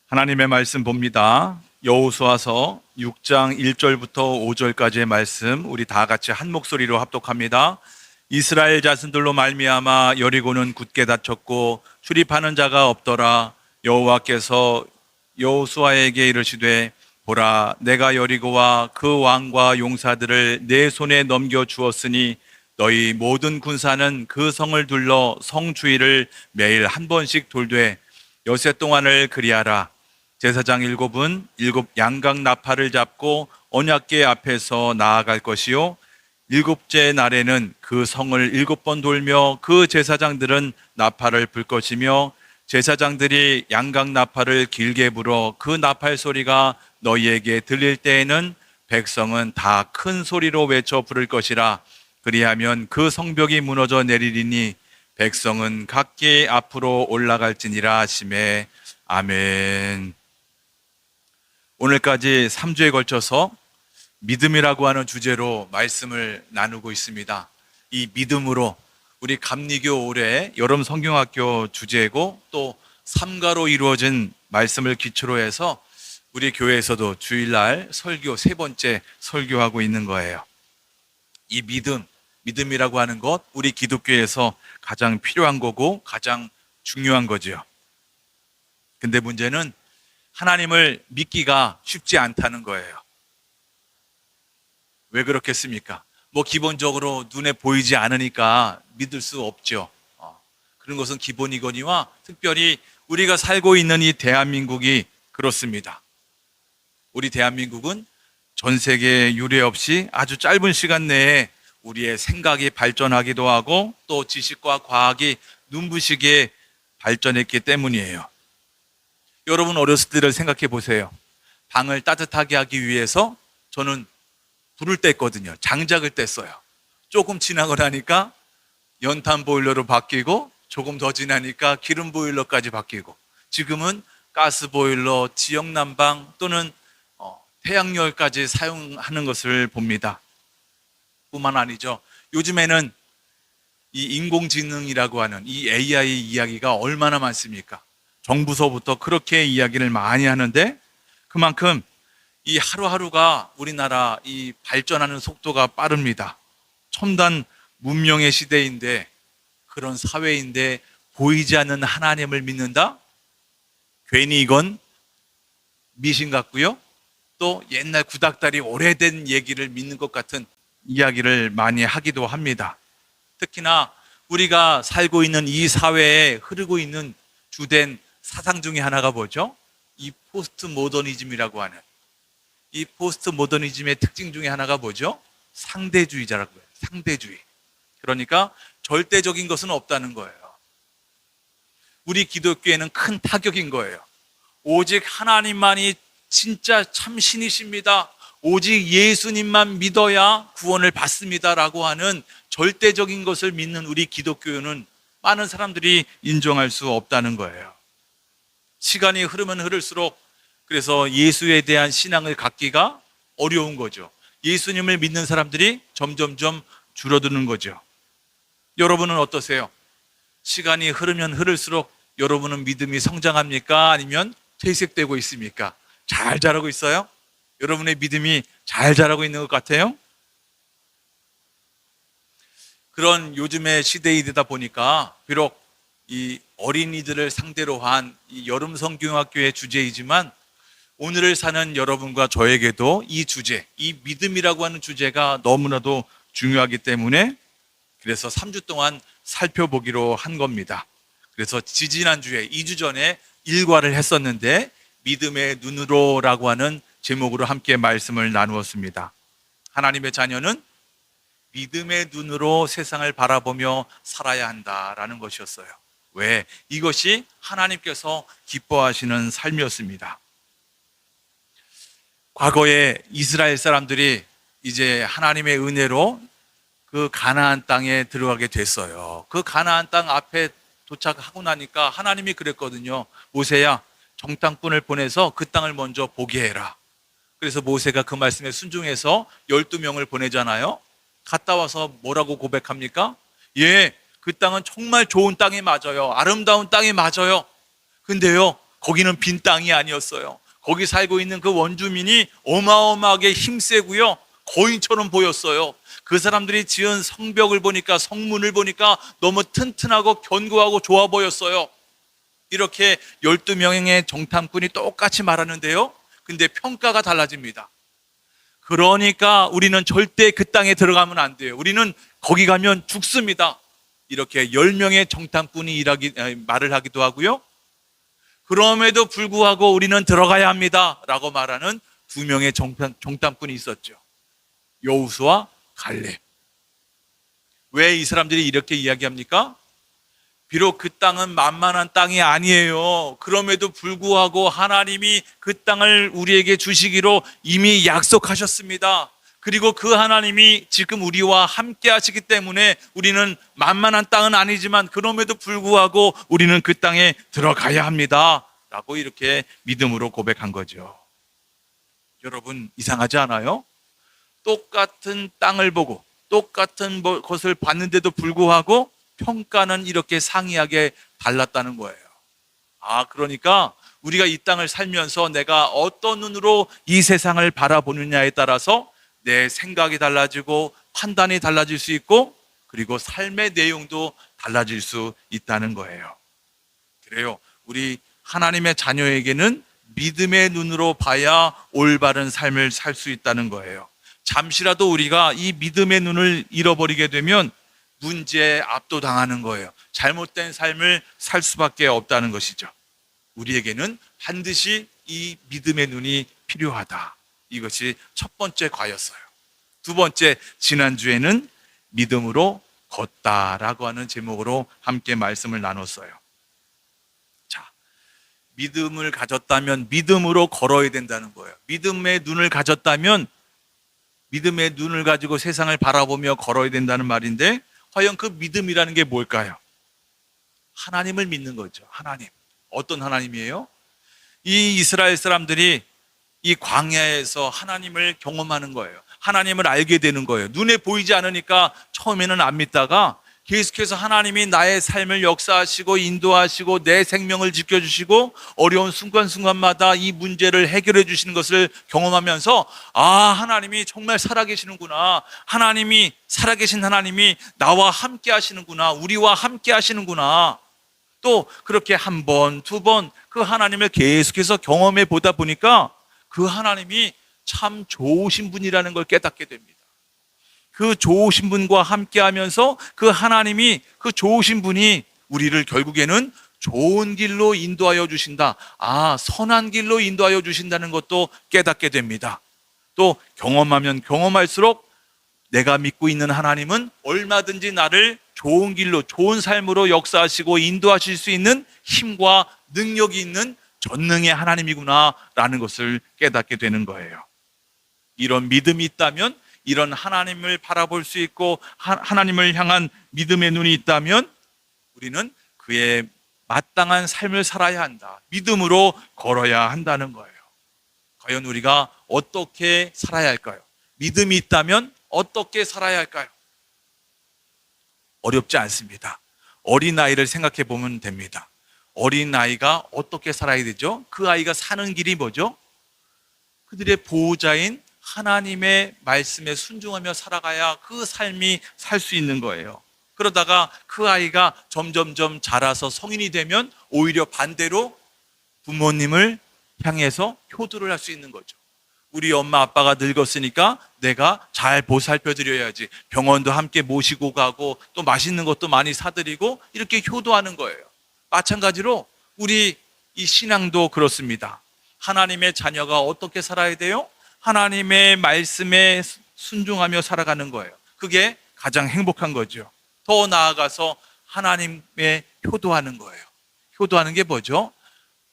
하나님의 말씀 봅니다. 여호수아서 6장 1절부터 5절까지의 말씀 우리 다 같이 한 목소리로 합독합니다. 이스라엘 자손들로 말미암아 여리고는 굳게 닫혔고 출입하는 자가 없더라. 여호와께서 여호수아에게 이르시되 보라, 내가 여리고와 그 왕과 용사들을 내 손에 넘겨 주었으니 너희 모든 군사는 그 성을 둘러 성 주위를 매일 한 번씩 돌되 여세 동안을 그리하라. 제사장 7은 7양각 나팔을 잡고 언약궤 앞에서 나아갈 것이요 7째 날에는 그 성을 7번 돌며 그 제사장들은 나팔을 불 것이며 제사장들이 양각 나팔을 길게 불어 그 나팔 소리가 너희에게 들릴 때에는 백성은 다 큰 소리로 외쳐 부를 것이라. 그리하면 그 성벽이 무너져 내리리니 백성은 각기 앞으로 올라갈지니라 하시매. 아멘. 오늘까지 3주에 걸쳐서 믿음이라고 하는 주제로 말씀을 나누고 있습니다. 이 믿음으로 우리 감리교 올해 여름 성경학교 주제고 또 삼가로 이루어진 말씀을 기초로 해서 우리 교회에서도 주일날 설교 3번째 설교하고 있는 거예요. 이 믿음이라고 하는 것, 우리 기독교에서 가장 필요한 거고 가장 중요한 거죠. 근데 문제는 하나님을 믿기가 쉽지 않다는 거예요. 왜 그렇겠습니까? 기본적으로 눈에 보이지 않으니까 믿을 수 없죠. 그런 것은 기본이거니와 특별히 우리가 살고 있는 이 대한민국이 그렇습니다. 우리 대한민국은 전 세계 유례 없이 아주 짧은 시간 내에 우리의 생각이 발전하기도 하고 또 지식과 과학이 눈부시게 발전했기 때문이에요. 여러분 어렸을 때를 생각해 보세요. 방을 따뜻하게 하기 위해서 저는 불을 뗐거든요. 장작을 뗐어요. 조금 지나고 나니까 연탄 보일러로 바뀌고 조금 더 지나니까 기름 보일러까지 바뀌고 지금은 가스 보일러, 지역 난방 또는 태양열까지 사용하는 것을 봅니다. 뿐만 아니죠. 요즘에는 이 인공지능이라고 하는 이 AI 이야기가 얼마나 많습니까? 정부서부터 그렇게 이야기를 많이 하는데 그만큼 이 하루하루가 우리나라 이 발전하는 속도가 빠릅니다. 첨단 문명의 시대인데 그런 사회인데 보이지 않는 하나님을 믿는다? 괜히 이건 미신 같고요. 또 옛날 구닥다리 오래된 얘기를 믿는 것 같은 이야기를 많이 하기도 합니다. 특히나 우리가 살고 있는 이 사회에 흐르고 있는 주된 사상 중에 하나가 뭐죠? 이 포스트 모더니즘이라고 하는 이 포스트 모더니즘의 특징 중에 하나가 뭐죠? 상대주의자라고 해요. 상대주의. 그러니까 절대적인 것은 없다는 거예요. 우리 기독교에는 큰 타격인 거예요. 오직 하나님만이 진짜 참 신이십니다. 오직 예수님만 믿어야 구원을 받습니다라고 하는 절대적인 것을 믿는 우리 기독교는 많은 사람들이 인정할 수 없다는 거예요. 시간이 흐르면 흐를수록 그래서 예수에 대한 신앙을 갖기가 어려운 거죠. 예수님을 믿는 사람들이 점점점 줄어드는 거죠. 여러분은 어떠세요? 시간이 흐르면 흐를수록 여러분은 믿음이 성장합니까? 아니면 퇴색되고 있습니까? 잘 자라고 있어요? 여러분의 믿음이 잘 자라고 있는 것 같아요? 그런 요즘의 시대이다 보니까 비록 이 어린이들을 상대로 한 이 여름 성경학교의 주제이지만 오늘을 사는 여러분과 저에게도 이 주제, 이 믿음이라고 하는 주제가 너무나도 중요하기 때문에 그래서 3주 동안 살펴보기로 한 겁니다. 그래서 지지난주에 2주 전에 일과를 했었는데 믿음의 눈으로라고 하는 제목으로 함께 말씀을 나누었습니다. 하나님의 자녀는 믿음의 눈으로 세상을 바라보며 살아야 한다라는 것이었어요. 왜? 이것이 하나님께서 기뻐하시는 삶이었습니다. 과거에 이스라엘 사람들이 이제 하나님의 은혜로 그 가나안 땅에 들어가게 됐어요. 그 가나안 땅 앞에 도착하고 나니까 하나님이 그랬거든요. 모세야, 정탐꾼을 보내서 그 땅을 먼저 보게 해라. 그래서 모세가 그 말씀에 순종해서 12명을 보내잖아요. 갔다 와서 뭐라고 고백합니까? 예, 그 땅은 정말 좋은 땅이 맞아요. 아름다운 땅이 맞아요. 근데요, 거기는 빈 땅이 아니었어요. 거기 살고 있는 그 원주민이 어마어마하게 힘세고요, 거인처럼 보였어요. 그 사람들이 지은 성벽을 보니까, 성문을 보니까 너무 튼튼하고 견고하고 좋아 보였어요. 이렇게 12명의 정탐꾼이 똑같이 말하는데요, 근데 평가가 달라집니다. 그러니까 우리는 절대 그 땅에 들어가면 안 돼요. 우리는 거기 가면 죽습니다. 이렇게 10명의 정탐꾼이 말을 하기도 하고요, 그럼에도 불구하고 우리는 들어가야 합니다 라고 말하는 2명의 정탐꾼이 있었죠. 여호수아, 갈렙. 왜 이 사람들이 이렇게 이야기합니까? 비록 그 땅은 만만한 땅이 아니에요. 그럼에도 불구하고 하나님이 그 땅을 우리에게 주시기로 이미 약속하셨습니다. 그리고 그 하나님이 지금 우리와 함께 하시기 때문에 우리는 만만한 땅은 아니지만 그럼에도 불구하고 우리는 그 땅에 들어가야 합니다 라고 이렇게 믿음으로 고백한 거죠. 여러분, 이상하지 않아요? 똑같은 땅을 보고 똑같은 것을 봤는데도 불구하고 평가는 이렇게 상이하게 달랐다는 거예요. 그러니까 우리가 이 땅을 살면서 내가 어떤 눈으로 이 세상을 바라보느냐에 따라서 내 생각이 달라지고 판단이 달라질 수 있고, 그리고 삶의 내용도 달라질 수 있다는 거예요. 그래요, 우리 하나님의 자녀에게는 믿음의 눈으로 봐야 올바른 삶을 살 수 있다는 거예요. 잠시라도 우리가 이 믿음의 눈을 잃어버리게 되면 문제에 압도당하는 거예요. 잘못된 삶을 살 수밖에 없다는 것이죠. 우리에게는 반드시 이 믿음의 눈이 필요하다. 이것이 첫 번째 과였어요. 두 번째, 지난주에는 믿음으로 걷다라고 하는 제목으로 함께 말씀을 나눴어요. 자, 믿음을 가졌다면 믿음으로 걸어야 된다는 거예요. 믿음의 눈을 가졌다면 믿음의 눈을 가지고 세상을 바라보며 걸어야 된다는 말인데, 과연 그 믿음이라는 게 뭘까요? 하나님을 믿는 거죠. 하나님. 어떤 하나님이에요? 이 이스라엘 사람들이 이 광야에서 하나님을 경험하는 거예요. 하나님을 알게 되는 거예요. 눈에 보이지 않으니까 처음에는 안 믿다가 계속해서 하나님이 나의 삶을 역사하시고 인도하시고 내 생명을 지켜주시고 어려운 순간순간마다 이 문제를 해결해 주시는 것을 경험하면서, 하나님이 정말 살아계시는구나, 하나님이 살아계신 하나님이 나와 함께 하시는구나, 우리와 함께 하시는구나, 또 그렇게 한 번, 두 번 그 하나님을 계속해서 경험해 보다 보니까 그 하나님이 참 좋으신 분이라는 걸 깨닫게 됩니다. 그 좋으신 분과 함께 하면서 그 하나님이, 그 좋으신 분이 우리를 결국에는 좋은 길로 인도하여 주신다. 선한 길로 인도하여 주신다는 것도 깨닫게 됩니다. 또 경험하면 경험할수록 내가 믿고 있는 하나님은 얼마든지 나를 좋은 길로, 좋은 삶으로 역사하시고 인도하실 수 있는 힘과 능력이 있는 전능의 하나님이구나 라는 것을 깨닫게 되는 거예요. 이런 믿음이 있다면, 이런 하나님을 바라볼 수 있고 하나님을 향한 믿음의 눈이 있다면 우리는 그의 마땅한 삶을 살아야 한다. 믿음으로 걸어야 한다는 거예요. 과연 우리가 어떻게 살아야 할까요? 믿음이 있다면 어떻게 살아야 할까요? 어렵지 않습니다. 어린아이를 생각해 보면 됩니다. 어린아이가 어떻게 살아야 되죠? 그 아이가 사는 길이 뭐죠? 그들의 보호자인 하나님의 말씀에 순종하며 살아가야 그 삶이 살 수 있는 거예요. 그러다가 그 아이가 점점점 자라서 성인이 되면 오히려 반대로 부모님을 향해서 효도를 할 수 있는 거죠. 우리 엄마 아빠가 늙었으니까 내가 잘 보살펴 드려야지. 병원도 함께 모시고 가고 또 맛있는 것도 많이 사드리고 이렇게 효도하는 거예요. 마찬가지로 우리 이 신앙도 그렇습니다. 하나님의 자녀가 어떻게 살아야 돼요? 하나님의 말씀에 순종하며 살아가는 거예요. 그게 가장 행복한 거죠. 더 나아가서 하나님의 효도하는 거예요. 효도하는 게 뭐죠?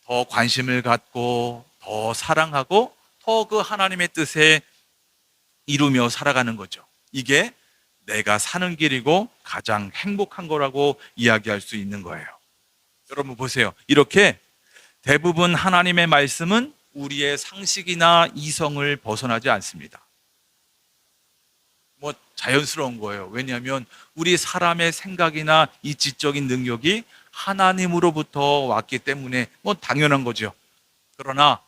더 관심을 갖고 더 사랑하고 더 그 하나님의 뜻에 이루며 살아가는 거죠. 이게 내가 사는 길이고 가장 행복한 거라고 이야기할 수 있는 거예요. 여러분 보세요. 이렇게 대부분 하나님의 말씀은 우리의 상식이나 이성을 벗어나지 않습니다. 자연스러운 거예요. 왜냐하면 우리 사람의 생각이나 이 지적인 능력이 하나님으로부터 왔기 때문에 뭐 당연한 거죠. 그러나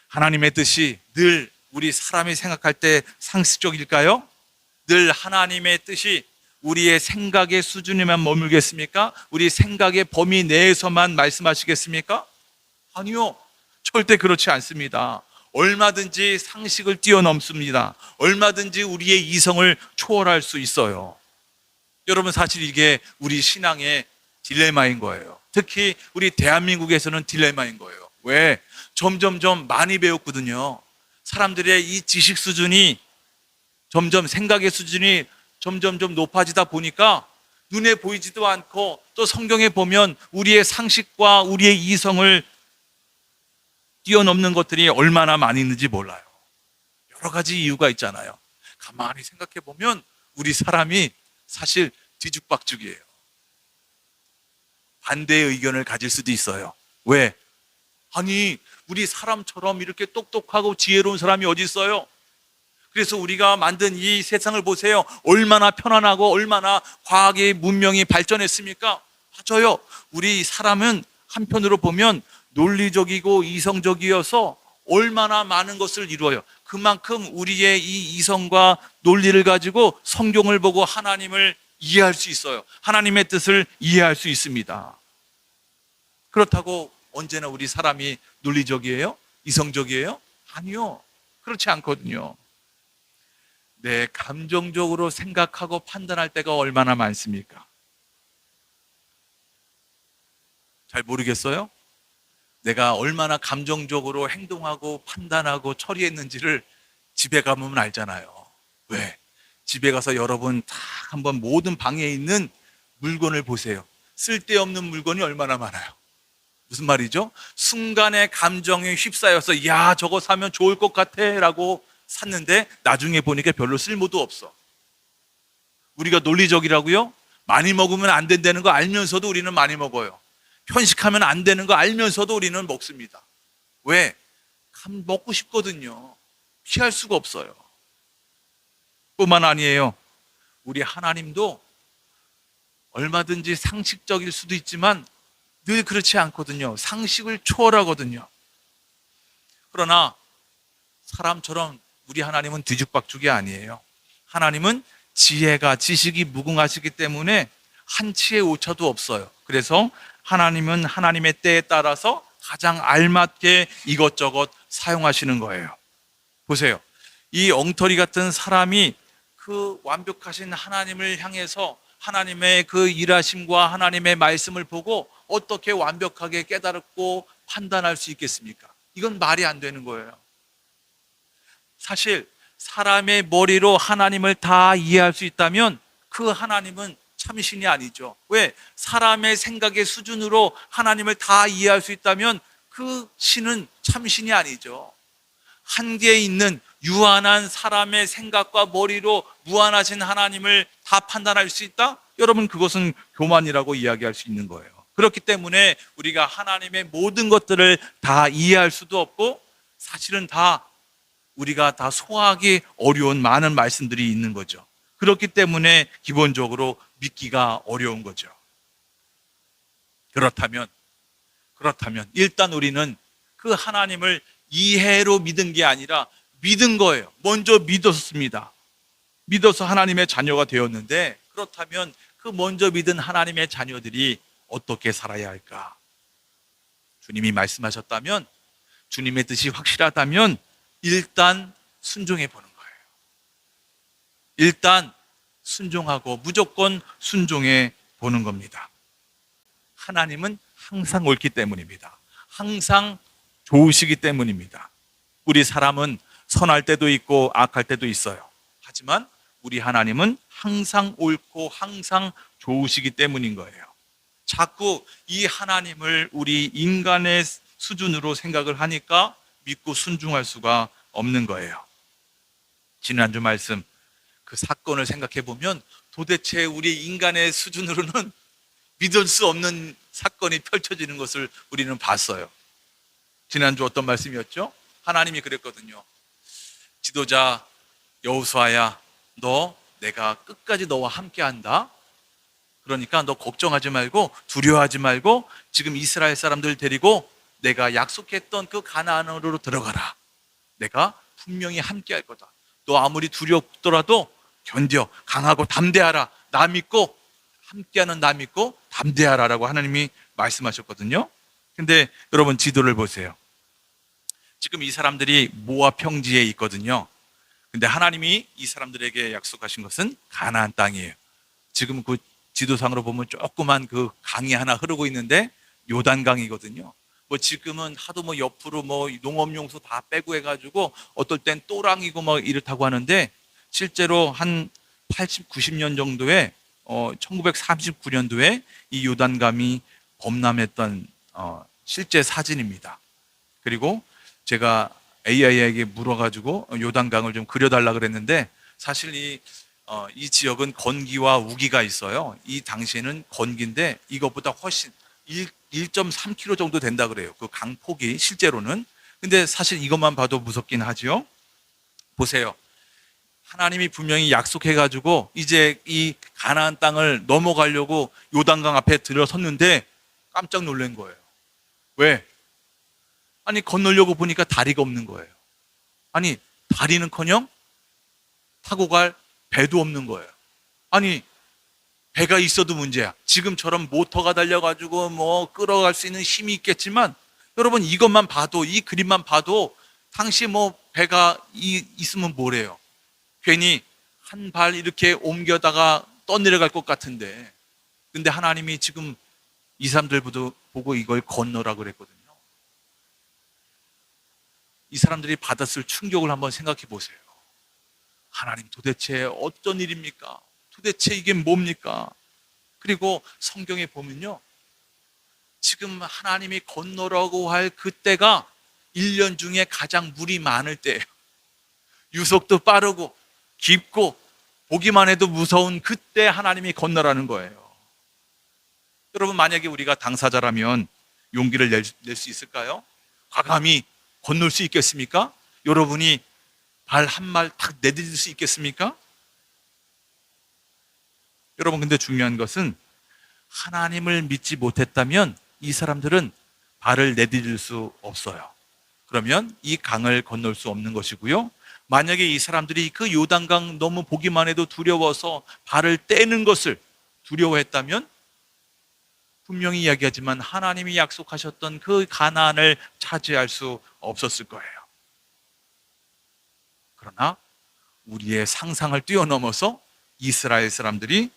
하나님의 뜻이 늘 우리 사람이 생각할 때 상식적일까요? 늘 하나님의 뜻이 우리의 생각의 수준에만 머물겠습니까? 우리 생각의 범위 내에서만 말씀하시겠습니까? 아니요. 절대 그렇지 않습니다. 얼마든지 상식을 뛰어넘습니다. 얼마든지 우리의 이성을 초월할 수 있어요. 여러분, 사실 이게 우리 신앙의 딜레마인 거예요. 특히 우리 대한민국에서는 딜레마인 거예요. 왜? 점점점 많이 배웠거든요. 사람들의 이 지식 수준이 점점, 생각의 수준이 점점점 높아지다 보니까 눈에 보이지도 않고, 또 성경에 보면 우리의 상식과 우리의 이성을 뛰어넘는 것들이 얼마나 많이 있는지 몰라요. 여러 가지 이유가 있잖아요. 가만히 생각해 보면 우리 사람이 사실 뒤죽박죽이에요. 반대의 의견을 가질 수도 있어요. 왜? 아니, 우리 사람처럼 이렇게 똑똑하고 지혜로운 사람이 어디 있어요? 그래서 우리가 만든 이 세상을 보세요. 얼마나 편안하고 얼마나 과학의 문명이 발전했습니까? 맞아요. 우리 사람은 한편으로 보면 논리적이고 이성적이어서 얼마나 많은 것을 이루어요. 그만큼 우리의 이 이성과 논리를 가지고 성경을 보고 하나님을 이해할 수 있어요. 하나님의 뜻을 이해할 수 있습니다. 그렇다고 언제나 우리 사람이 논리적이에요? 이성적이에요? 아니요. 그렇지 않거든요. 내 감정적으로 생각하고 판단할 때가 얼마나 많습니까? 잘 모르겠어요? 내가 얼마나 감정적으로 행동하고 판단하고 처리했는지를 집에 가면 알잖아요. 왜? 집에 가서 여러분 다 한번 모든 방에 있는 물건을 보세요. 쓸데없는 물건이 얼마나 많아요. 무슨 말이죠? 순간의 감정에 휩싸여서 야, 저거 사면 좋을 것 같아 라고 샀는데 나중에 보니까 별로 쓸모도 없어. 우리가 논리적이라고요? 많이 먹으면 안 된다는 거 알면서도 우리는 많이 먹어요. 편식하면 안 되는 거 알면서도 우리는 먹습니다. 왜? 먹고 싶거든요. 피할 수가 없어요. 뿐만 아니에요. 우리 하나님도 얼마든지 상식적일 수도 있지만 늘 그렇지 않거든요. 상식을 초월하거든요. 그러나 사람처럼 우리 하나님은 뒤죽박죽이 아니에요. 하나님은 지혜가, 지식이 무궁하시기 때문에 한치의 오차도 없어요. 그래서 하나님은 하나님의 때에 따라서 가장 알맞게 이것저것 사용하시는 거예요. 보세요. 이 엉터리 같은 사람이 그 완벽하신 하나님을 향해서 하나님의 그 일하심과 하나님의 말씀을 보고 어떻게 완벽하게 깨달고 판단할 수 있겠습니까? 이건 말이 안 되는 거예요. 사실 사람의 머리로 하나님을 다 이해할 수 있다면 그 하나님은 참신이 아니죠. 왜? 사람의 생각의 수준으로 하나님을 다 이해할 수 있다면 그 신은 참신이 아니죠. 한계에 있는 유한한 사람의 생각과 머리로 무한하신 하나님을 다 판단할 수 있다? 여러분, 그것은 교만이라고 이야기할 수 있는 거예요. 그렇기 때문에 우리가 하나님의 모든 것들을 다 이해할 수도 없고, 사실은 우리가 다 소화하기 어려운 많은 말씀들이 있는 거죠. 그렇기 때문에 기본적으로 믿기가 어려운 거죠. 그렇다면 일단 우리는 그 하나님을 이해로 믿은 게 아니라 믿은 거예요. 먼저 믿었습니다. 믿어서 하나님의 자녀가 되었는데, 그렇다면 그 먼저 믿은 하나님의 자녀들이 어떻게 살아야 할까? 주님이 말씀하셨다면, 주님의 뜻이 확실하다면 일단 순종해 보는 거예요. 일단 순종하고 무조건 순종해 보는 겁니다. 하나님은 항상 옳기 때문입니다. 항상 좋으시기 때문입니다. 우리 사람은 선할 때도 있고 악할 때도 있어요. 하지만 우리 하나님은 항상 옳고 항상 좋으시기 때문인 거예요. 자꾸 이 하나님을 우리 인간의 수준으로 생각을 하니까 믿고 순종할 수가 없는 거예요. 지난주 말씀 그 사건을 생각해 보면 도대체 우리 인간의 수준으로는 믿을 수 없는 사건이 펼쳐지는 것을 우리는 봤어요. 지난주 어떤 말씀이었죠? 하나님이 그랬거든요. 지도자 여호수아야, 내가 끝까지 너와 함께 한다. 그러니까 너 걱정하지 말고 두려워하지 말고 지금 이스라엘 사람들 데리고 내가 약속했던 그 가나안으로 들어가라. 내가 분명히 함께 할 거다. 너 아무리 두렵더라도 견뎌. 강하고 담대하라. 나 믿고 함께하는 나 믿고 담대하라라고 하나님이 말씀하셨거든요. 근데 여러분 지도를 보세요. 지금 이 사람들이 모압 평지에 있거든요. 근데 하나님이 이 사람들에게 약속하신 것은 가나안 땅이에요. 지금 그 지도상으로 보면 조그만 그 강이 하나 흐르고 있는데 요단강이거든요. 뭐 지금은 하도 뭐 옆으로 뭐 농업용수 다 빼고 해가지고 어떨 땐 또랑이고 뭐 이렇다고 하는데 실제로 한 80, 90년 정도에 1939년도에 이 요단강이 범람했던 실제 사진입니다. 그리고 제가 AI에게 물어가지고 요단강을 좀 그려달라 그랬는데 사실 이 지역은 건기와 우기가 있어요. 이 당시에는 건기인데 이것보다 훨씬 1.3km 정도 된다 그래요. 그 강폭이 실제로는. 근데 사실 이것만 봐도 무섭긴 하죠. 보세요. 하나님이 분명히 약속해가지고 이제 이 가나안 땅을 넘어가려고 요단강 앞에 들어섰는데 깜짝 놀란 거예요. 왜? 아니 건너려고 보니까 다리가 없는 거예요. 아니 다리는커녕 타고 갈 배도 없는 거예요. 아니 배가 있어도 문제야. 지금처럼 모터가 달려가지고 뭐 끌어갈 수 있는 힘이 있겠지만 여러분 이것만 봐도 이 그림만 봐도 당시 뭐 배가 있으면 뭐래요? 괜히 한 발 이렇게 옮겨다가 떠내려갈 것 같은데 근데 하나님이 지금 이 사람들 보고 이걸 건너라 그랬거든요. 이 사람들이 받았을 충격을 한번 생각해 보세요. 하나님 도대체 어떤 일입니까? 도대체 이게 뭡니까? 그리고 성경에 보면요. 지금 하나님이 건너라고 할 그때가 1년 중에 가장 물이 많을 때예요. 유속도 빠르고 깊고 보기만 해도 무서운 그때 하나님이 건너라는 거예요. 여러분 만약에 우리가 당사자라면 용기를 낼 수 있을까요? 과감히 건널 수 있겠습니까? 여러분이 발 한 말 탁 내디딜 수 있겠습니까? 여러분 근데 중요한 것은 하나님을 믿지 못했다면 이 사람들은 발을 내디딜 수 없어요. 그러면 이 강을 건널 수 없는 것이고요. 만약에 이 사람들이 그 요단강 너무 보기만 해도 두려워서 발을 떼는 것을 두려워했다면 분명히 이야기하지만 하나님이 약속하셨던 그 가나안을 차지할 수 없었을 거예요. 그러나 우리의 상상을 뛰어넘어서 이스라엘 사람들이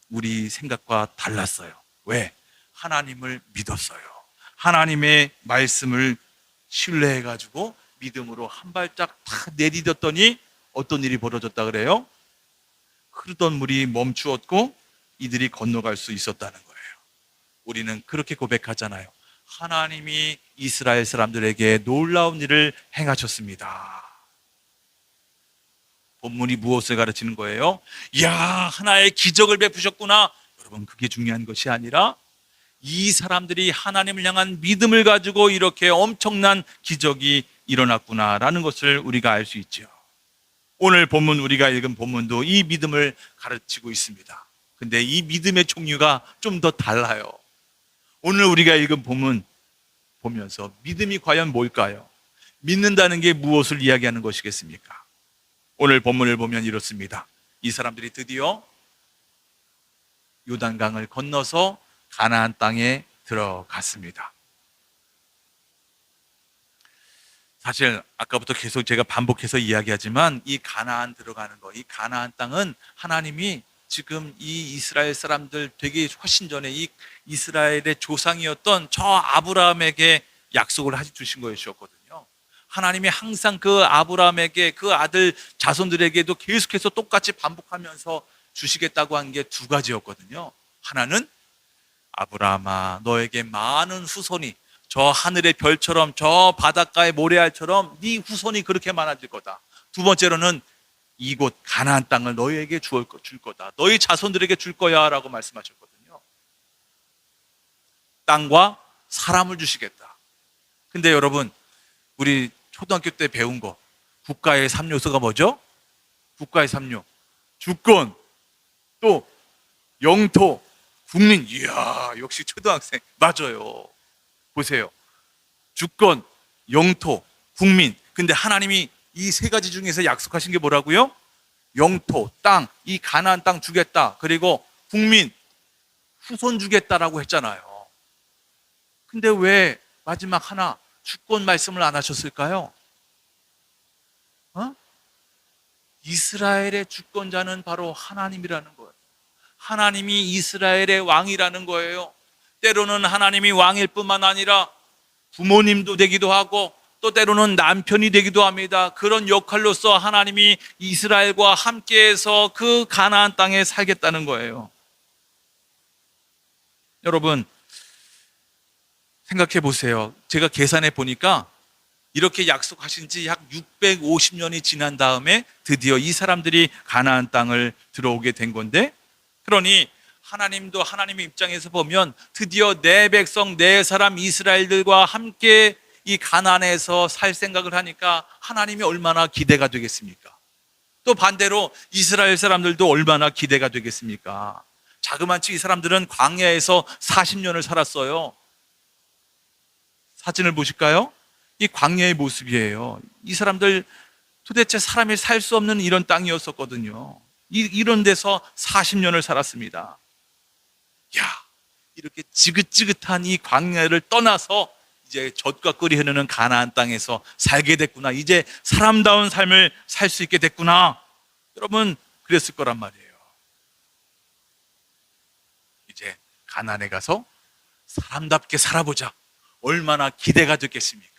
우리 생각과 달랐어요. 왜? 하나님을 믿었어요. 하나님의 말씀을 신뢰해가지고 믿음으로 한 발짝 탁 내디뎠더니 어떤 일이 벌어졌다 그래요? 흐르던 물이 멈추었고 이들이 건너갈 수 있었다는 거예요. 우리는 그렇게 고백하잖아요. 하나님이 이스라엘 사람들에게 놀라운 일을 행하셨습니다. 본문이 무엇을 가르치는 거예요? 이야, 하나의 기적을 베푸셨구나. 여러분, 그게 중요한 것이 아니라 이 사람들이 하나님을 향한 믿음을 가지고 이렇게 엄청난 기적이 일어났구나라는 것을 우리가 알 수 있죠. 오늘 본문 우리가 읽은 본문도 이 믿음을 가르치고 있습니다. 근데 이 믿음의 종류가 좀 더 달라요. 오늘 우리가 읽은 본문 보면서 믿음이 과연 뭘까요? 믿는다는 게 무엇을 이야기하는 것이겠습니까? 오늘 본문을 보면 이렇습니다. 이 사람들이 드디어 요단강을 건너서 가나안 땅에 들어갔습니다. 사실 아까부터 계속 제가 반복해서 이야기하지만 이 가나안 들어가는 거, 이 가나안 땅은 하나님이 지금 이 이스라엘 사람들 되게 훨씬 전에 이 이스라엘의 조상이었던 저 아브라함에게 약속을 해주신 것이었거든요. 하나님이 항상 그 아브라함에게 그 아들 자손들에게도 계속해서 똑같이 반복하면서 주시겠다고 한 게 두 가지였거든요. 하나는 아브라함아 너에게 많은 후손이 저 하늘의 별처럼 저 바닷가의 모래알처럼 네 후손이 그렇게 많아질 거다. 두 번째로는 이곳 가나안 땅을 너희에게 줄 거다. 너희 자손들에게 줄 거야 라고 말씀하셨거든요. 땅과 사람을 주시겠다. 근데 여러분 우리 초등학교 때 배운 거 국가의 3요소가 뭐죠? 국가의 3요. 주권, 또 영토, 국민, 이야, 역시 초등학생. 맞아요. 보세요. 주권, 영토, 국민. 근데 하나님이 이 세 가지 중에서 약속하신 게 뭐라고요? 영토, 땅, 이 가나안 땅 주겠다. 그리고 국민, 후손 주겠다라고 했잖아요. 근데 왜 마지막 하나 주권 말씀을 안 하셨을까요? 어? 이스라엘의 주권자는 바로 하나님이라는 거예요. 하나님이 이스라엘의 왕이라는 거예요. 때로는 하나님이 왕일 뿐만 아니라 부모님도 되기도 하고 또 때로는 남편이 되기도 합니다. 그런 역할로서 하나님이 이스라엘과 함께해서 그 가나안 땅에 살겠다는 거예요. 여러분 생각해 보세요. 제가 계산해 보니까 이렇게 약속하신 지 약 650년이 지난 다음에 드디어 이 사람들이 가나안 땅을 들어오게 된 건데, 그러니 하나님도 하나님의 입장에서 보면 드디어 내 백성, 내 사람 이스라엘들과 함께 이 가나안에서 살 생각을 하니까 하나님이 얼마나 기대가 되겠습니까? 또 반대로 이스라엘 사람들도 얼마나 기대가 되겠습니까? 자그마치 이 사람들은 광야에서 40년을 살았어요. 사진을 보실까요? 이 광야의 모습이에요. 이 사람들 도대체 사람이 살 수 없는 이런 땅이었었거든요. 이런 데서 40년을 살았습니다. 야, 이렇게 지긋지긋한 이 광야를 떠나서 이제 젖과 꿀이 흐르는 가나안 땅에서 살게 됐구나. 이제 사람다운 삶을 살 수 있게 됐구나. 여러분 그랬을 거란 말이에요. 이제 가나안에 가서 사람답게 살아보자. 얼마나 기대가 됐겠습니까?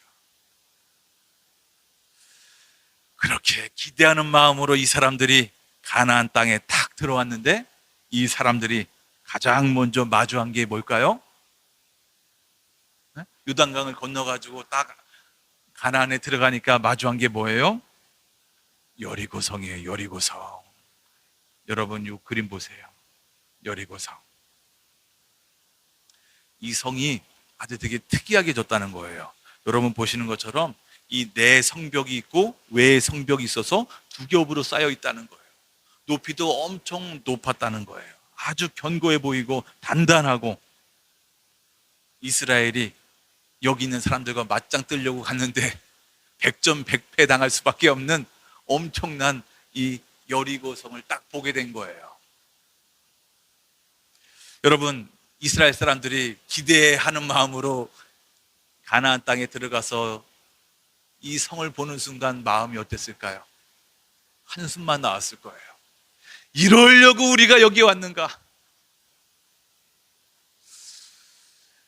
그렇게 기대하는 마음으로 이 사람들이 가나안 땅에 딱 들어왔는데, 이 사람들이 가장 먼저 마주한 게 뭘까요? 요단강을 건너가지고 딱 가나안에 들어가니까 마주한 게 뭐예요? 여리고성이에요. 여리고성. 여러분 이 그림 보세요. 여리고성. 이 성이 아주 되게 특이하게 졌다는 거예요. 여러분 보시는 것처럼 이 내 성벽이 있고 외 성벽이 있어서 두 겹으로 쌓여 있다는 거예요. 높이도 엄청 높았다는 거예요. 아주 견고해 보이고 단단하고, 이스라엘이 여기 있는 사람들과 맞짱 뜨려고 갔는데 100점 100패 당할 수밖에 없는 엄청난 이 여리고성을 딱 보게 된 거예요. 여러분 이스라엘 사람들이 기대하는 마음으로 가나안 땅에 들어가서 이 성을 보는 순간 마음이 어땠을까요? 한숨만 나왔을 거예요. 이러려고 우리가 여기 왔는가?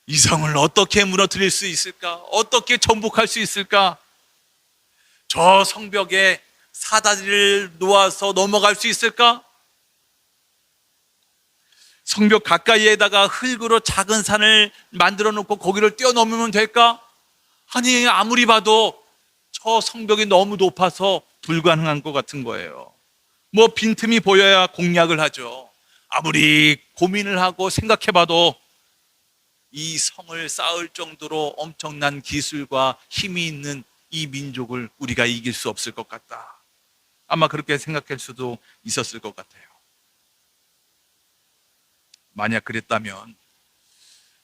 이 성을 어떻게 무너뜨릴 수 있을까? 어떻게 정복할 수 있을까? 저 성벽에 사다리를 놓아서 넘어갈 수 있을까? 성벽 가까이에다가 흙으로 작은 산을 만들어 놓고 거기를 뛰어넘으면 될까? 아니 아무리 봐도 저 성벽이 너무 높아서 불가능한 것 같은 거예요. 뭐 빈틈이 보여야 공략을 하죠. 아무리 고민을 하고 생각해봐도 이 성을 쌓을 정도로 엄청난 기술과 힘이 있는 이 민족을 우리가 이길 수 없을 것 같다. 아마 그렇게 생각할 수도 있었을 것 같아요. 만약 그랬다면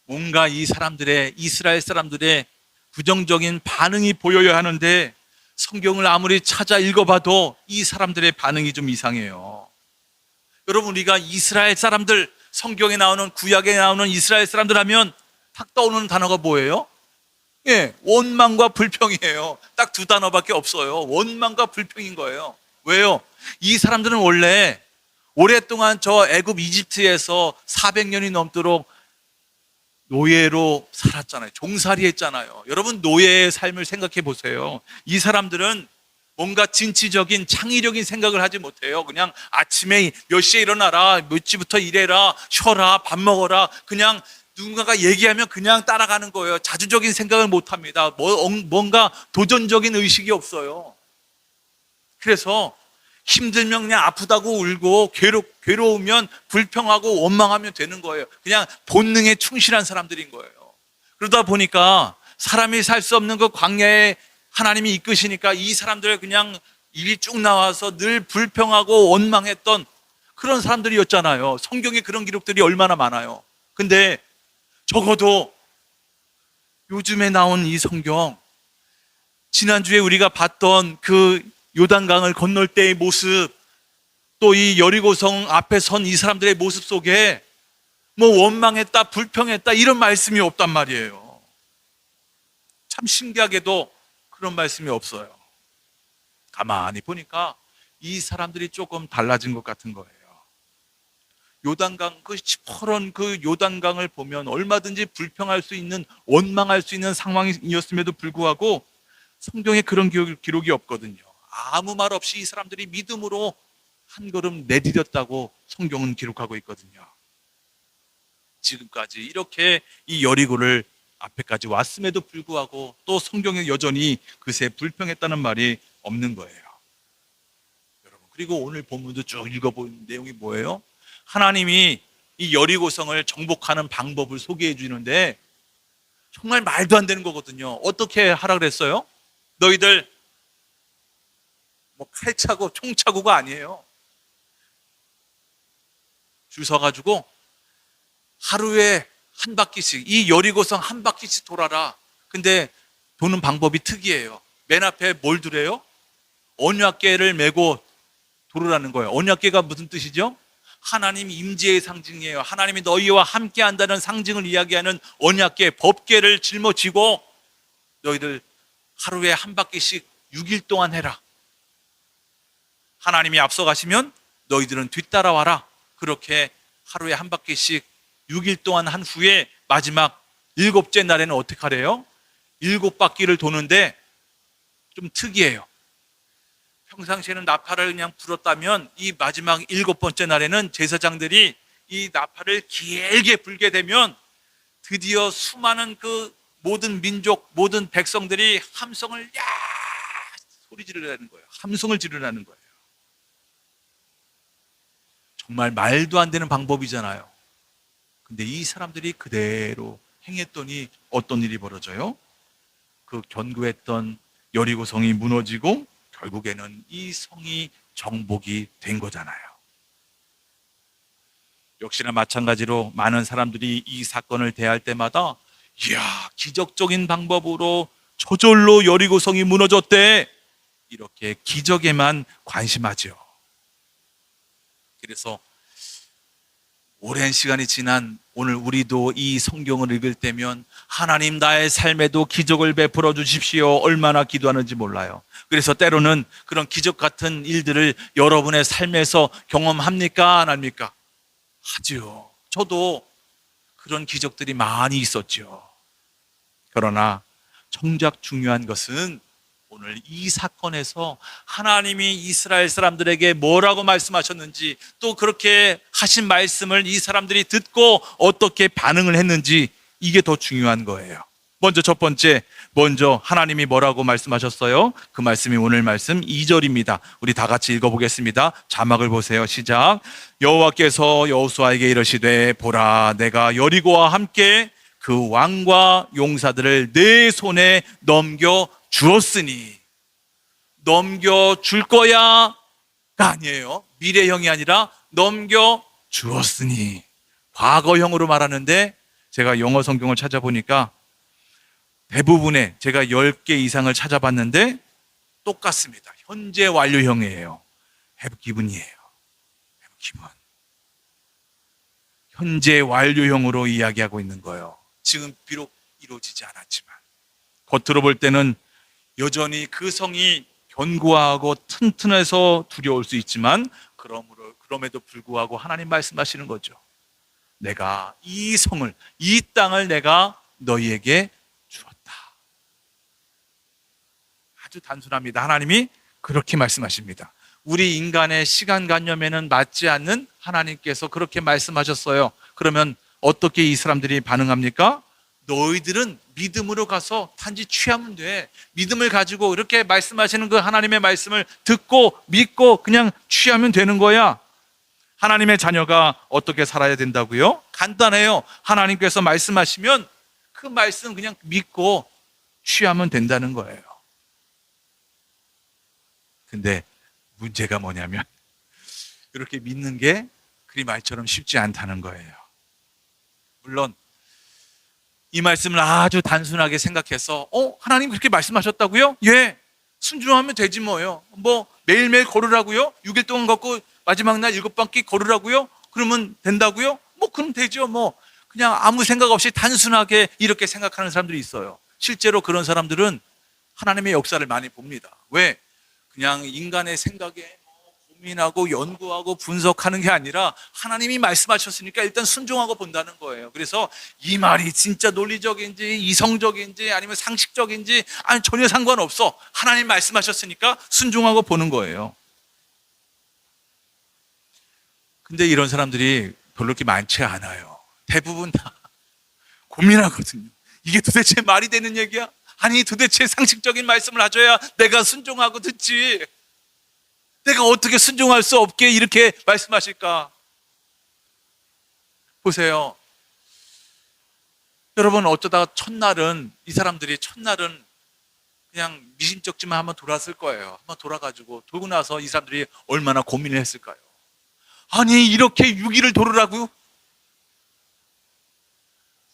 뭔가 이 사람들의, 이스라엘 사람들의 부정적인 반응이 보여야 하는데, 성경을 아무리 찾아 읽어봐도 이 사람들의 반응이 좀 이상해요. 여러분 우리가 이스라엘 사람들, 성경에 나오는, 구약에 나오는 이스라엘 사람들 하면 탁 떠오르는 단어가 뭐예요? 예, 원망과 불평이에요. 딱 두 단어밖에 없어요. 원망과 불평인 거예요. 왜요? 이 사람들은 원래 오랫동안 저 애굽 이집트에서 400년이 넘도록 노예로 살았잖아요. 종살이 했잖아요. 여러분 노예의 삶을 생각해 보세요. 이 사람들은 뭔가 진취적인 창의적인 생각을 하지 못해요. 그냥 아침에 몇 시에 일어나라, 몇 시부터 일해라, 쉬어라, 밥 먹어라, 그냥 누군가가 얘기하면 그냥 따라가는 거예요. 자주적인 생각을 못 합니다. 뭔가 도전적인 의식이 없어요. 그래서 힘들면 그냥 아프다고 울고 괴로우면 불평하고 원망하면 되는 거예요. 그냥 본능에 충실한 사람들인 거예요. 그러다 보니까 사람이 살 수 없는 그 광야에 하나님이 이끄시니까 이 사람들 그냥 일이 쭉 나와서 늘 불평하고 원망했던 그런 사람들이었잖아요. 성경에 그런 기록들이 얼마나 많아요. 근데 적어도 요즘에 나온 이 성경, 지난주에 우리가 봤던 그 요단강을 건널 때의 모습, 또 이 여리고성 앞에 선 이 사람들의 모습 속에 뭐 원망했다, 불평했다 이런 말씀이 없단 말이에요. 참 신기하게도 그런 말씀이 없어요. 가만히 보니까 이 사람들이 조금 달라진 것 같은 거예요. 요단강, 그 시퍼런 그 요단강을 보면 얼마든지 불평할 수 있는, 원망할 수 있는 상황이었음에도 불구하고 성경에 그런 기록이 없거든요. 아무 말 없이 이 사람들이 믿음으로 한 걸음 내디뎠다고 성경은 기록하고 있거든요. 지금까지 이렇게 이 여리고를 앞에까지 왔음에도 불구하고 또 성경에 여전히 그새 불평했다는 말이 없는 거예요. 여러분, 그리고 오늘 본문도 쭉 읽어본 내용이 뭐예요? 하나님이 이 여리고성을 정복하는 방법을 소개해 주는데 정말 말도 안 되는 거거든요. 어떻게 하라 그랬어요? 너희들 뭐 칼 차고 총 차고가 아니에요. 줄 서가지고 하루에 한 바퀴씩, 이 여리고성 한 바퀴씩 돌아라. 근데 도는 방법이 특이해요. 맨 앞에 뭘 두래요? 언약궤를 메고 돌으라는 거예요. 언약궤가 무슨 뜻이죠? 하나님 임재의 상징이에요. 하나님이 너희와 함께 한다는 상징을 이야기하는 언약궤, 법궤를 짊어지고 너희들 하루에 한 바퀴씩 6일 동안 해라. 하나님이 앞서가시면 너희들은 뒤따라와라. 그렇게 하루에 한 바퀴씩 6일 동안 한 후에 마지막 7째 날에는 어떻게 하래요? 7바퀴를 도는데 좀 특이해요. 평상시에는 나팔을 그냥 불었다면 이 마지막 7번째 날에는 제사장들이 이 나팔을 길게 불게 되면 드디어 수많은 그 모든 민족, 모든 백성들이 함성을 야 소리 지르라는 거예요. 함성을 지르라는 거예요. 정말 말도 안 되는 방법이잖아요. 근데 이 사람들이 그대로 행했더니 어떤 일이 벌어져요? 그 견고했던 여리고성이 무너지고 결국에는 이 성이 정복이 된 거잖아요. 역시나 마찬가지로 많은 사람들이 이 사건을 대할 때마다 이야, 기적적인 방법으로 저절로 여리고성이 무너졌대. 이렇게 기적에만 관심하죠. 그래서 오랜 시간이 지난 오늘 우리도 이 성경을 읽을 때면 하나님 나의 삶에도 기적을 베풀어 주십시오. 얼마나 기도하는지 몰라요. 그래서 때로는 그런 기적 같은 일들을 여러분의 삶에서 경험합니까? 안 합니까? 하지요. 저도 그런 기적들이 많이 있었죠. 그러나 정작 중요한 것은 오늘 이 사건에서 하나님이 이스라엘 사람들에게 뭐라고 말씀하셨는지, 또 그렇게 하신 말씀을 이 사람들이 듣고 어떻게 반응을 했는지, 이게 더 중요한 거예요. 먼저 첫 번째, 하나님이 뭐라고 말씀하셨어요? 그 말씀이 오늘 말씀 2절입니다. 우리 다 같이 읽어보겠습니다. 자막을 보세요. 시작. 여호와께서 여호수아에게 이르시되 보라, 내가 여리고와 함께 그 왕과 용사들을 내 손에 넘겨 주었으니. 넘겨줄 거야가 아니에요. 미래형이 아니라 넘겨 주었으니. 과거형으로 말하는데 제가 영어 성경을 찾아보니까 대부분의, 제가 10개 이상을 찾아봤는데 똑같습니다. 현재 완료형이에요. have given이에요. have given. 현재 완료형으로 이야기하고 있는 거예요. 지금 비록 이루어지지 않았지만 겉으로 볼 때는 여전히 그 성이 견고하고 튼튼해서 두려울 수 있지만 그럼에도 불구하고 하나님 말씀하시는 거죠. 내가 이 성을, 이 땅을 내가 너희에게 주었다. 아주 단순합니다. 하나님이 그렇게 말씀하십니다. 우리 인간의 시간관념에는 맞지 않는 하나님께서 그렇게 말씀하셨어요. 그러면 어떻게 이 사람들이 반응합니까? 너희들은 믿음으로 가서 단지 취하면 돼. 믿음을 가지고 이렇게 말씀하시는 그 하나님의 말씀을 듣고 믿고 그냥 취하면 되는 거야. 하나님의 자녀가 어떻게 살아야 된다고요? 간단해요. 하나님께서 말씀하시면 그 말씀 그냥 믿고 취하면 된다는 거예요. 근데 문제가 뭐냐면 이렇게 믿는 게 그리 말처럼 쉽지 않다는 거예요. 물론 이 말씀을 아주 단순하게 생각해서 하나님 그렇게 말씀하셨다고요? 예, 순종하면 되지 뭐요. 뭐 매일매일 걸으라고요? 6일 동안 걷고 마지막 날 7바퀴 걸으라고요? 그러면 된다고요? 뭐 그럼 되죠. 뭐 그냥 아무 생각 없이 단순하게 이렇게 생각하는 사람들이 있어요. 실제로 그런 사람들은 하나님의 역사를 많이 봅니다. 왜? 그냥 인간의 생각에 고민하고 연구하고 분석하는 게 아니라 하나님이 말씀하셨으니까 일단 순종하고 본다는 거예요. 그래서 이 말이 진짜 논리적인지 이성적인지 아니면 상식적인지 아니 전혀 상관없어. 하나님 말씀하셨으니까 순종하고 보는 거예요. 근데 이런 사람들이 별로 그렇게 많지 않아요. 대부분 다 고민하거든요. 이게 도대체 말이 되는 얘기야? 아니 도대체 상식적인 말씀을 하셔야 내가 순종하고 듣지. 내가 어떻게 순종할 수 없게 이렇게 말씀하실까? 보세요. 여러분 어쩌다가 첫날은 이 사람들이 첫날은 그냥 미심쩍지만 한번 돌았을 거예요. 한번 돌아가지고 돌고 나서 이 사람들이 얼마나 고민을 했을까요? 아니 이렇게 6일을 돌으라고요?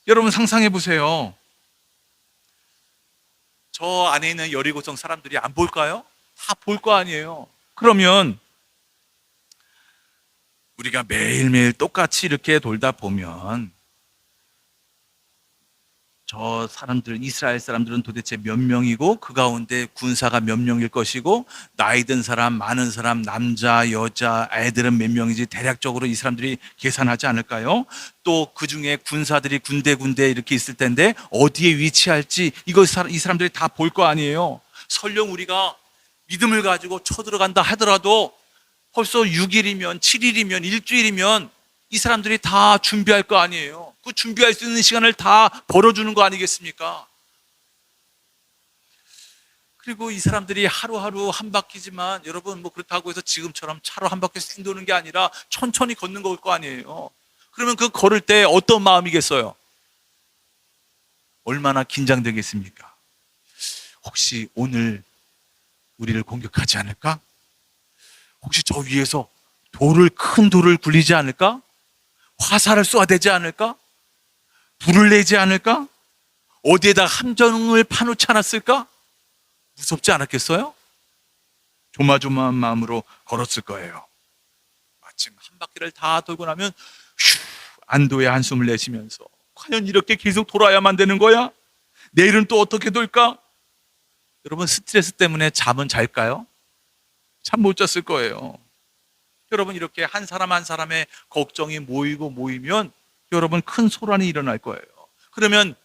여러분 상상해 보세요. 저 안에 있는 여리고성 사람들이 안 볼까요? 다 볼 거 아니에요. 그러면 우리가 매일매일 똑같이 이렇게 돌다 보면 저 사람들, 이스라엘 사람들은 도대체 몇 명이고 그 가운데 군사가 몇 명일 것이고 나이 든 사람, 많은 사람, 남자, 여자, 애들은 몇 명인지 대략적으로 이 사람들이 계산하지 않을까요? 또 그 중에 군사들이 군데 이렇게 있을 텐데 어디에 위치할지 이거 이 사람들이 다 볼 거 아니에요. 설령 우리가 믿음을 가지고 쳐들어간다 하더라도 벌써 6일이면 7일이면 일주일이면 이 사람들이 다 준비할 거 아니에요. 그 준비할 수 있는 시간을 다 벌어주는 거 아니겠습니까? 그리고 이 사람들이 하루하루 한 바퀴지만 여러분 뭐 그렇다고 해서 지금처럼 차로 한 바퀴 씩 도는 게 아니라 천천히 걷는 걸 거 아니에요. 그러면 그 걸을 때 어떤 마음이겠어요? 얼마나 긴장되겠습니까? 혹시 오늘 우리를 공격하지 않을까? 혹시 저 위에서 큰 돌을 굴리지 않을까? 화살을 쏘아대지 않을까? 불을 내지 않을까? 어디에다 함정을 파놓지 않았을까? 무섭지 않았겠어요? 조마조마한 마음으로 걸었을 거예요. 마침 한 바퀴를 다 돌고 나면 휴, 안도의 한숨을 내쉬면서 과연 이렇게 계속 돌아야만 되는 거야? 내일은 또 어떻게 돌까? 여러분 스트레스 때문에 잠은 잘까요? 잠 못 잤을 거예요. 여러분 이렇게 한 사람 한 사람의 걱정이 모이면 여러분 큰 소란이 일어날 거예요. 그러면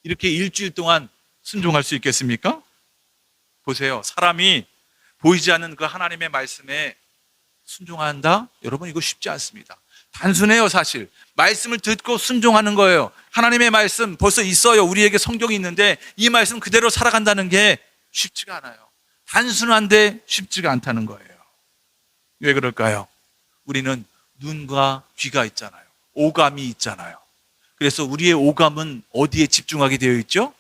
이렇게 일주일 동안 순종할 수 있겠습니까? 보세요. 사람이 보이지 않는 그 하나님의 말씀에 순종한다? 여러분 이거 쉽지 않습니다. 단순해요 사실. 말씀을 듣고 순종하는 거예요. 하나님의 말씀 벌써 있어요. 우리에게 성경이 있는데 이 말씀 그대로 살아간다는 게 쉽지가 않아요. 단순한데 쉽지가 않다는 거예요. 왜 그럴까요? 우리는 눈과 귀가 있잖아요. 오감이 있잖아요. 그래서 우리의 오감은 어디에 집중하게 되어 있죠?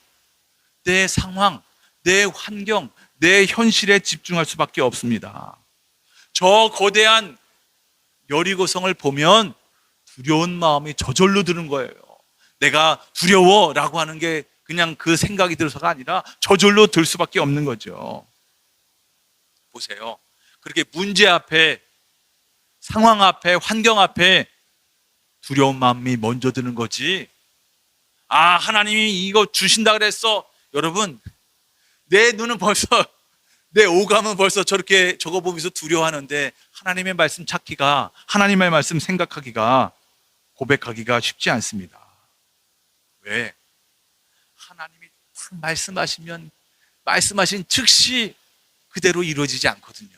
내 상황, 내 환경, 내 현실에 집중할 수밖에 없습니다. 저 거대한 여리고성을 보면 두려운 마음이 저절로 드는 거예요. 내가 두려워라고 하는 게 그냥 그 생각이 들어서가 아니라 저절로 들 수밖에 없는 거죠. 보세요. 그렇게 문제 앞에, 상황 앞에, 환경 앞에 두려운 마음이 먼저 드는 거지. 아, 하나님이 이거 주신다 그랬어. 여러분, 내 눈은 벌써, 내 오감은 벌써 저렇게 저거 보면서 두려워하는데 하나님의 말씀 찾기가, 하나님의 말씀 생각하기가, 고백하기가 쉽지 않습니다. 왜? 하나님이 딱 말씀하시면 말씀하신 즉시 그대로 이루어지지 않거든요.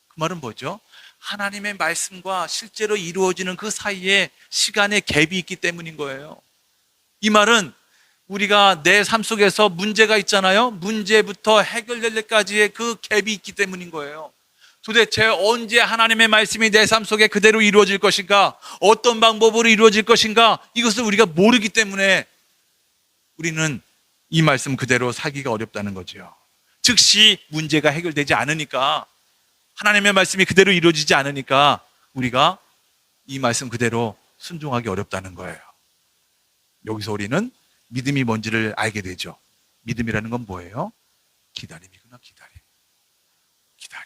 그 말은 뭐죠? 하나님의 말씀과 실제로 이루어지는 그 사이에 시간의 갭이 있기 때문인 거예요. 이 말은 우리가 내 삶 속에서 문제가 있잖아요. 문제부터 해결될 때까지의 그 갭이 있기 때문인 거예요. 도대체 언제 하나님의 말씀이 내 삶 속에 그대로 이루어질 것인가? 어떤 방법으로 이루어질 것인가? 이것을 우리가 모르기 때문에 우리는 이 말씀 그대로 살기가 어렵다는 거죠. 즉시 문제가 해결되지 않으니까, 하나님의 말씀이 그대로 이루어지지 않으니까 우리가 이 말씀 그대로 순종하기 어렵다는 거예요. 여기서 우리는 믿음이 뭔지를 알게 되죠. 믿음이라는 건 뭐예요? 기다림이구나, 기다림. 기다림.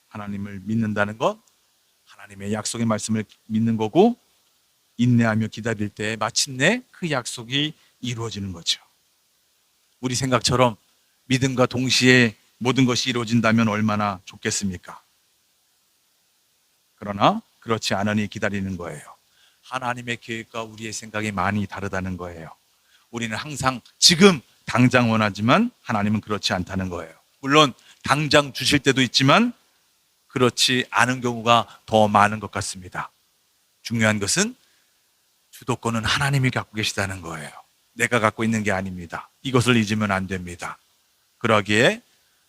하나님을 믿는다는 것, 하나님의 약속의 말씀을 믿는 거고, 인내하며 기다릴 때 마침내 그 약속이 이루어지는 거죠. 우리 생각처럼 믿음과 동시에 모든 것이 이루어진다면 얼마나 좋겠습니까? 그러나 그렇지 않으니 기다리는 거예요. 하나님의 계획과 우리의 생각이 많이 다르다는 거예요. 우리는 항상 지금 당장 원하지만 하나님은 그렇지 않다는 거예요. 물론 당장 주실 때도 있지만 그렇지 않은 경우가 더 많은 것 같습니다. 중요한 것은 주도권은 하나님이 갖고 계시다는 거예요. 내가 갖고 있는 게 아닙니다. 이것을 잊으면 안 됩니다. 그러기에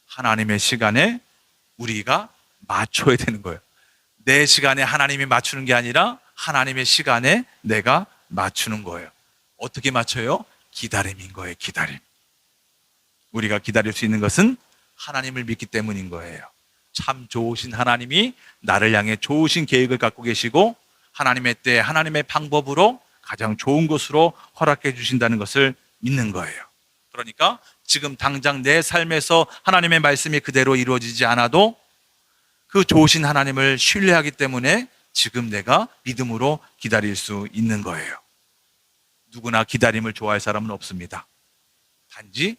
하나님의 시간에 우리가 맞춰야 되는 거예요. 내 시간에 하나님이 맞추는 게 아니라 하나님의 시간에 내가 맞추는 거예요. 어떻게 맞춰요? 기다림인 거예요. 기다림. 우리가 기다릴 수 있는 것은 하나님을 믿기 때문인 거예요. 참 좋으신 하나님이 나를 향해 좋으신 계획을 갖고 계시고 하나님의 때 하나님의 방법으로 가장 좋은 것으로 허락해 주신다는 것을 믿는 거예요. 그러니까 지금 당장 내 삶에서 하나님의 말씀이 그대로 이루어지지 않아도 그 좋으신 하나님을 신뢰하기 때문에 지금 내가 믿음으로 기다릴 수 있는 거예요. 누구나 기다림을 좋아할 사람은 없습니다. 단지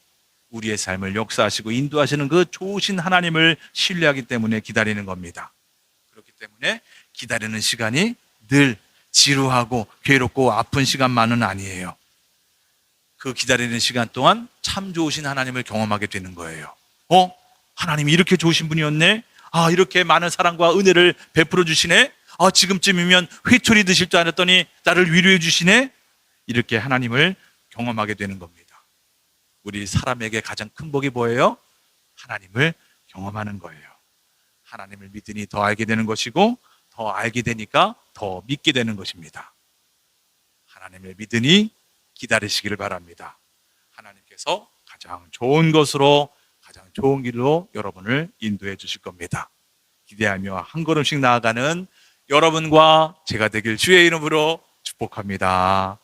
우리의 삶을 역사하시고 인도하시는 그 좋으신 하나님을 신뢰하기 때문에 기다리는 겁니다. 그렇기 때문에 기다리는 시간이 늘 지루하고 괴롭고 아픈 시간만은 아니에요. 그 기다리는 시간 동안 참 좋으신 하나님을 경험하게 되는 거예요. 하나님이 이렇게 좋으신 분이었네? 이렇게 많은 사랑과 은혜를 베풀어 주시네? 지금쯤이면 회초리 드실 줄 알았더니 나를 위로해 주시네? 이렇게 하나님을 경험하게 되는 겁니다. 우리 사람에게 가장 큰 복이 뭐예요? 하나님을 경험하는 거예요. 하나님을 믿으니 더 알게 되는 것이고 더 알게 되니까 더 믿게 되는 것입니다. 하나님을 믿으니 기다리시기를 바랍니다. 하나님께서 가장 좋은 것으로 가장 좋은 길로 여러분을 인도해 주실 겁니다. 기대하며 한 걸음씩 나아가는 여러분과 제가 되길 주의 이름으로 축복합니다.